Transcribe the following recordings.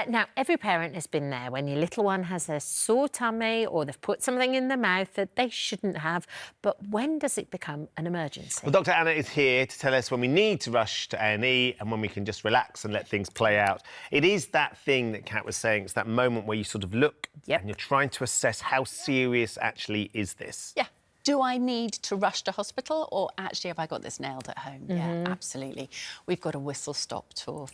Now, every parent has been there when your little one has a sore tummy or they've put something in their mouth that they shouldn't have. But when does it become an emergency? Well, Dr. Anna is here to tell us when we need to rush to A&E and when we can just relax and let things play out. It is that thing that Kat was saying. It's that moment where you sort of look and you're trying to assess how serious actually is this. Yeah. Do I need to rush to hospital or actually have I got this nailed at home? Yeah, absolutely. We've got a whistle-stop tour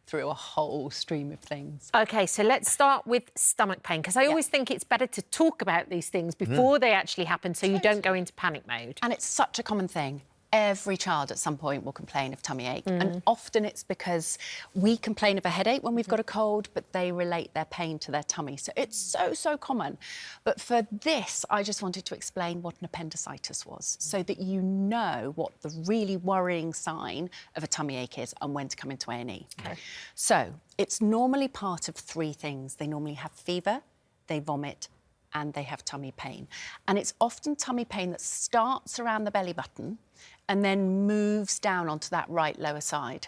through a whole stream of things. OK, so let's start with stomach pain, because I always think it's better to talk about these things before they actually happen so you don't go into panic mode. And it's such a common thing. Every child at some point will complain of tummy ache. And often it's because we complain of a headache when we've got a cold, but they relate their pain to their tummy. So it's so common. But for this, I just wanted to explain what an appendicitis was so that you know what the really worrying sign of a tummy ache is and when to come into A&E. Okay. So it's normally part of three things. They normally have fever, they vomit, and they have tummy pain. And it's often tummy pain that starts around the belly button and then moves down onto that right lower side.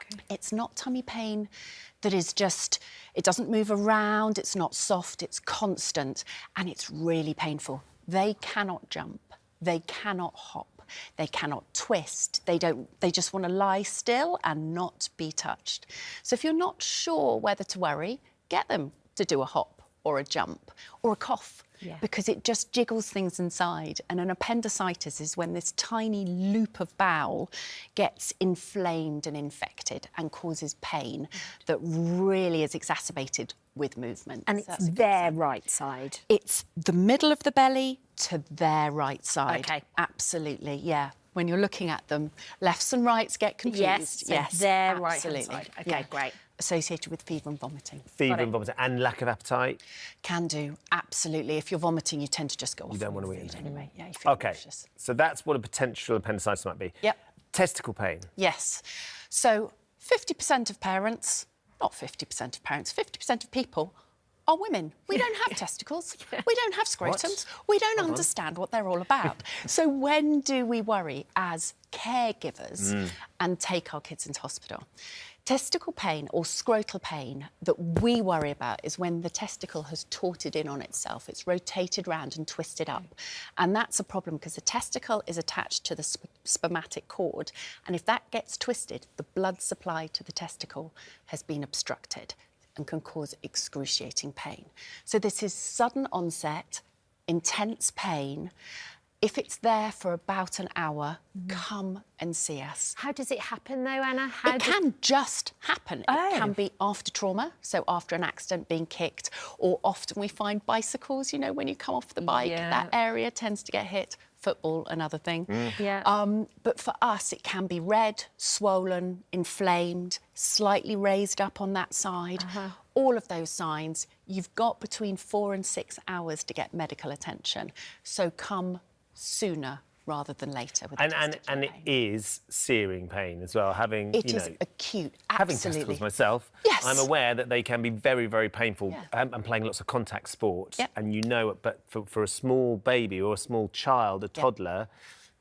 Okay. It's not tummy pain that is just, it doesn't move around, it's not soft, it's constant, and it's really painful. They cannot jump, they cannot hop, they cannot twist, they just want to lie still and not be touched. So if you're not sure whether to worry, get them to do a hop or a jump or a cough. Yeah. Because it just jiggles things inside. And an appendicitis is when this tiny loop of bowel gets inflamed and infected and causes pain that really is exacerbated with movement. And it's their right side? It's the middle of the belly to their right side. OK. Absolutely, yeah. When you're looking at them, lefts and rights get confused. Yes, their right side. OK, great. Associated with fever and vomiting. Fever and vomiting and lack of appetite? Can do, absolutely. If you're vomiting, you tend to just go off. You don't want to eat anyway. Yeah, you feel nauseous. So that's what a potential appendicitis might be. Yep. Testicle pain? Yes. So 50% of parents, not 50% of parents, 50% of people are women. We don't have testicles. We don't have scrotums. We don't understand what they're all about. So when do we worry as caregivers and take our kids into hospital? Testicle pain or scrotal pain that we worry about is when the testicle has torted in on itself. It's rotated round and twisted up. And that's a problem because the testicle is attached to the spermatic cord. And if that gets twisted, the blood supply to the testicle has been obstructed and can cause excruciating pain. So this is sudden onset, intense pain. If it's there for about an hour, come and see us. How does it happen, though, Anna? It can just happen. It can be after trauma, so after an accident, being kicked, or often we find bicycles, you know, when you come off the bike, that area tends to get hit, football, another thing. But for us, it can be red, swollen, inflamed, slightly raised up on that side. All of those signs, you've got between 4 and 6 hours to get medical attention. So come sooner rather than later. With and it is searing pain as well. Having it is acute. Absolutely. Having testicles myself, I'm aware that they can be very painful. I'm playing lots of contact sports, and you know, but for a small baby or a small child, a toddler,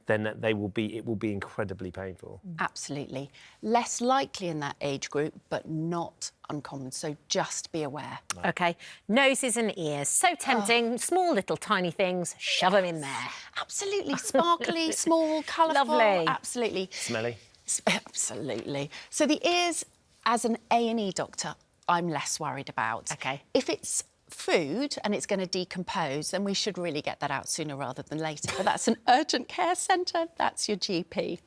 then it will be incredibly painful. Absolutely. Less likely in that age group, but not uncommon, so just be aware. OK. Noses and ears. So tempting. Small, little, tiny things. Shove them in there. Absolutely. Sparkly, small, colourful. Lovely. Absolutely. Smelly. Absolutely. So the ears, as an A&E doctor, I'm less worried about. OK. If it's food and it's going to decompose, then we should really get that out sooner rather than later. But that's an urgent care centre, that's your GP.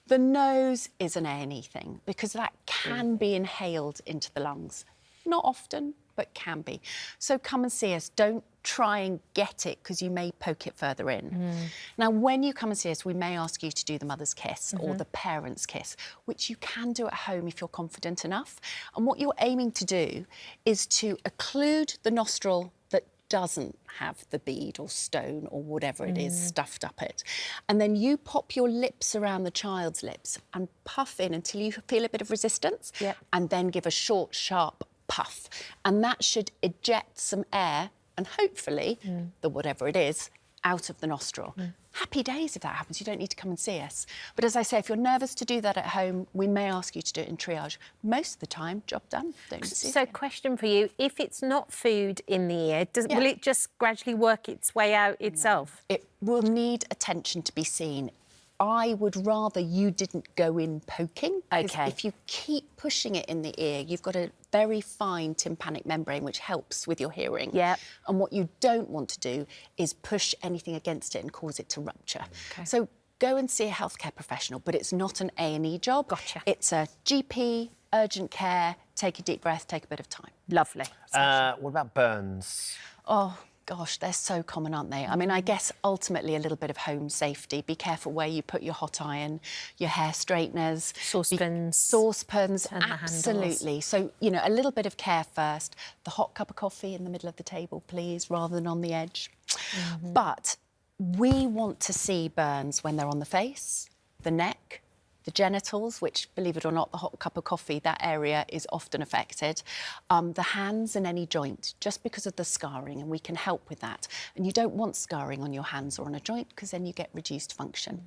The nose is an A&E thing because that can be inhaled into the lungs. Not often, but can be. So come and see us. Don't try and get it because you may poke it further in. Now, when you come and see us, we may ask you to do the mother's kiss or the parent's kiss, which you can do at home if you're confident enough. And what you're aiming to do is to occlude the nostril that doesn't have the bead or stone or whatever it is stuffed up it. And then you pop your lips around the child's lips and puff in until you feel a bit of resistance and then give a short, sharp puff. And that should eject some air and hopefully the whatever it is out of the nostril. Happy days if that happens. You don't need to come and see us. But as I say, if you're nervous to do that at home, we may ask you to do it in triage. Most of the time, job done. Don't need to see us again. Question for you. If it's not food in the ear, will it just gradually work its way out itself? No. It will need attention to be seen. I would rather you didn't go in poking. OK. If you keep pushing it in the ear, you've got a very fine tympanic membrane, which helps with your hearing. Yep. And what you don't want to do is push anything against it and cause it to rupture. OK. So go and see a healthcare professional, but it's not an A&E job. Gotcha. It's a GP, urgent care, take a deep breath, take a bit of time. Lovely. What about burns? Oh, gosh, they're so common, aren't they? I mean, I guess ultimately a little bit of home safety. Be careful where you put your hot iron, your hair straighteners. Saucepans. Saucepans, And the absolutely. So, you know, a little bit of care first. The hot cup of coffee in the middle of the table, please, rather than on the edge. But we want to see burns when they're on the face, the neck, the genitals, which, believe it or not, the hot cup of coffee, that area is often affected. The hands and any joint, just because of the scarring, and we can help with that. And you don't want scarring on your hands or on a joint because then you get reduced function.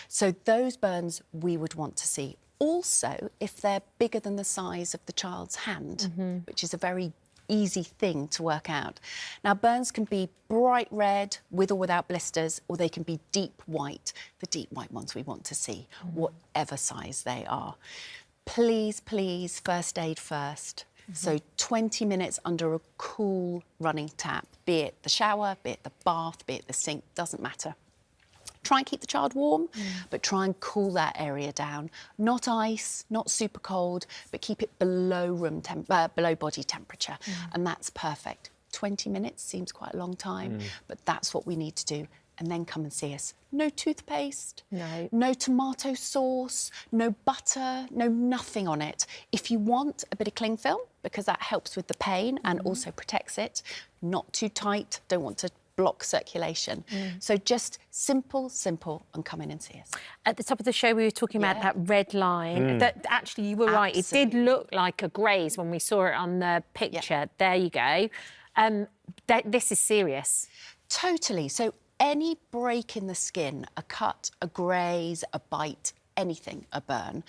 So those burns we would want to see. Also, if they're bigger than the size of the child's hand, which is a very easy thing to work out. Now, burns can be bright red with or without blisters, or they can be deep white. The deep white ones we want to see, whatever size they are. Please, please, first aid first. So 20 minutes under a cool running tap, be it the shower, be it the bath, be it the sink, doesn't matter. Try and keep the child warm, but try and cool that area down. Not ice, not super cold, but keep it below below body temperature, and that's perfect. 20 minutes seems quite a long time, but that's what we need to do. And then come and see us. No toothpaste, no tomato sauce, no butter, no nothing on it. If you want a bit of cling film, because that helps with the pain and also protects it, not too tight, don't want to block circulation. So just simple, and come in and see us. At the top of the show, we were talking about that red line. That actually, you were right. It did look like a graze when we saw it on the picture. There you go. This is serious. Totally. So any break in the skin, a cut, a graze, a bite, anything, a burn,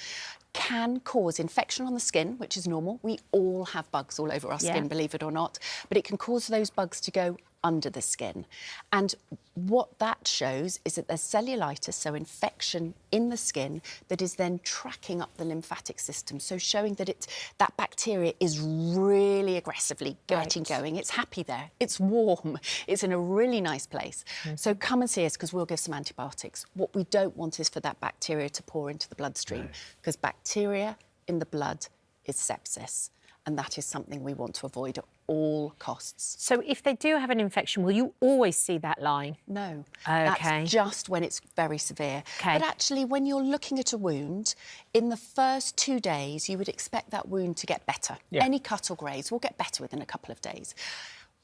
can cause infection on the skin, which is normal. We all have bugs all over our skin, believe it or not. But it can cause those bugs to go under the skin. And what that shows is that there's cellulitis, so infection in the skin, that is then tracking up the lymphatic system, so showing that that bacteria is really aggressively getting going. It's happy there, it's warm, it's in a really nice place. So come and see us, because we'll give some antibiotics. What we don't want is for that bacteria to pour into the bloodstream, because bacteria in the blood is sepsis. And that is something we want to avoid at all costs. So if they do have an infection, will you always see that line? No. OK. That's just when it's very severe. But actually, when you're looking at a wound, in the first 2 days, you would expect that wound to get better. Any cut or graze will get better within a couple of days.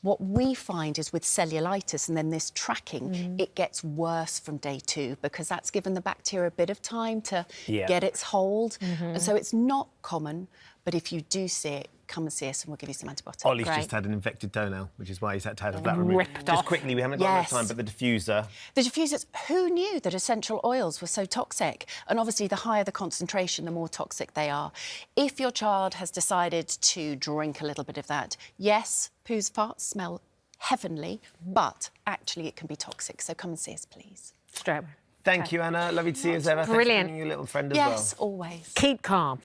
What we find is with cellulitis and then this tracking, it gets worse from day 2, because that's given the bacteria a bit of time to get its hold. And so it's not common, but if you do see it, come and see us and we'll give you some antibiotics. Ollie's just had an infected toenail, which is why he's had to have that removed. Just quickly, we haven't got enough time, but the diffuser. The diffusers, who knew that essential oils were so toxic? And obviously, the higher the concentration, the more toxic they are. If your child has decided to drink a little bit of that, yes, poos, farts smell heavenly, but actually it can be toxic. So come and see us, please. Straight away. Thank you, Anna. Lovely to see you as ever. Brilliant. Thanks for being your little friend as well. Yes, always. Keep calm.